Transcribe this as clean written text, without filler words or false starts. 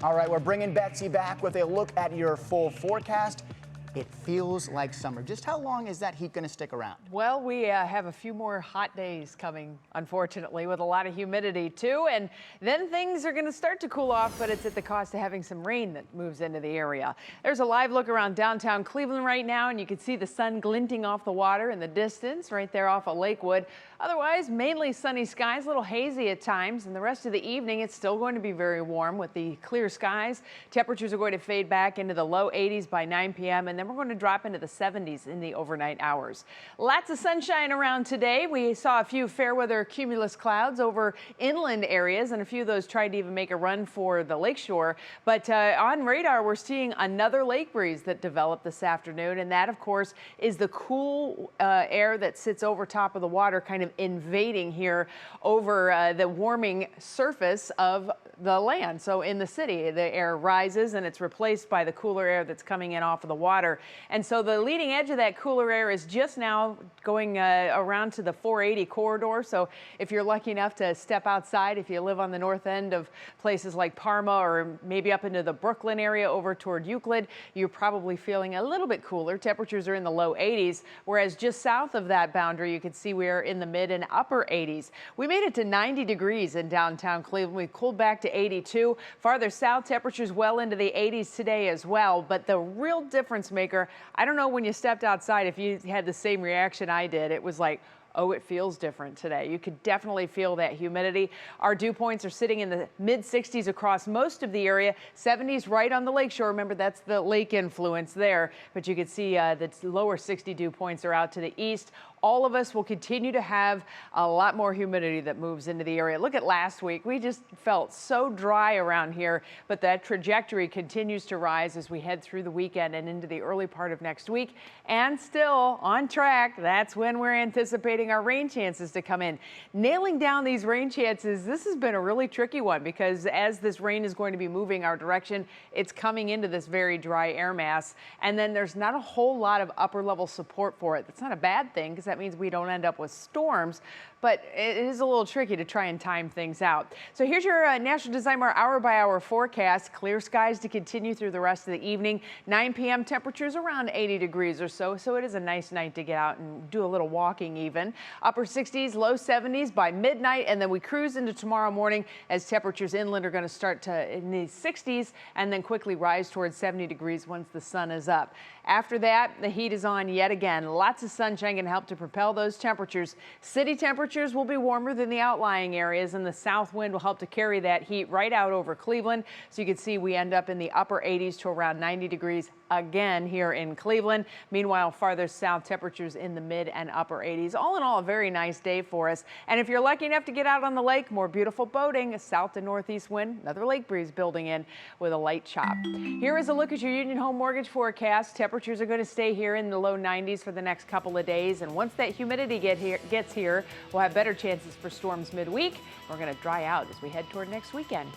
All right, we're bringing Betsy back with a look at your full forecast. It feels like summer. Just how long is that heat going to stick around? Well, we have a few more hot days coming, unfortunately, with a lot of humidity too. And then things are going to start to cool off, but it's at the cost of having some rain that moves into the area. There's a live look around downtown Cleveland right now, and you can see the sun glinting off the water in the distance right there off of Lakewood. Otherwise, mainly sunny skies, a little hazy at times, and the rest of the evening it's still going to be very warm with the clear skies. Temperatures are going to fade back into the low 80s by 9 p.m. and then we're going to drop into the 70s in the overnight hours. Lots of sunshine around today. We saw a few fair weather cumulus clouds over inland areas, and a few of those tried to even make a run for the lakeshore. But on radar, we're seeing another lake breeze that developed this afternoon, and that, of course, is the cool air that sits over top of the water, kind of invading here over the warming surface of the land. So in the city, the air rises and it's replaced by the cooler air that's coming in off of the water. And so the leading edge of that cooler air is just now going around to the 480 corridor. So if you're lucky enough to step outside, if you live on the north end of places like Parma or maybe up into the Brooklyn area over toward Euclid, you're probably feeling a little bit cooler. Temperatures are in the low 80s, whereas just south of that boundary, you can see we're in the mid and upper 80s. We made it to 90 degrees in downtown Cleveland. We cooled back to 82. Farther south, temperatures well into the 80s today as well. But the real difference maker, I don't know when you stepped outside if you had the same reaction I did. It was like, oh, it feels different today. You could definitely feel that humidity. Our dew points are sitting in the mid 60s across most of the area, 70s right on the lakeshore. Remember, that's the lake influence there, but you can see the lower 60 dew points are out to the east. All of us will continue to have a lot more humidity that moves into the area. Look at last week. We just felt so dry around here, but that trajectory continues to rise as we head through the weekend and into the early part of next week. And still on track, that's when we're anticipating our rain chances to come in. Nailing down these rain chances, this has been a really tricky one because as this rain is going to be moving our direction, it's coming into this very dry air mass. And then there's not a whole lot of upper level support for it. That's not a bad thing because that means we don't end up with storms, but it is a little tricky to try and time things out. So here's your National Design Weather hour-by-hour forecast. Clear skies to continue through the rest of the evening. 9 p.m. temperatures around 80 degrees or so, so it is a nice night to get out and do a little walking even. Upper 60s, low 70s by midnight, and then we cruise into tomorrow morning as temperatures inland are going to start to in the 60s and then quickly rise towards 70 degrees once the sun is up. After that, the heat is on yet again. Lots of sunshine can help to propel those temperatures. City temperatures will be warmer than the outlying areas, and the south wind will help to carry that heat right out over Cleveland. So you can see we end up in the upper 80s to around 90 degrees again here in Cleveland. Meanwhile, farther south, temperatures in the mid and upper 80s. All in all, a very nice day for us. And if you're lucky enough to get out on the lake, more beautiful boating, a south to northeast wind, another lake breeze building in with a light chop. Here is a look at your Union Home Mortgage forecast. Temperatures are going to stay here in the low 90s for the next couple of days. And once that humidity gets here, we'll have better chances for storms midweek. We're going to dry out as we head toward next weekend.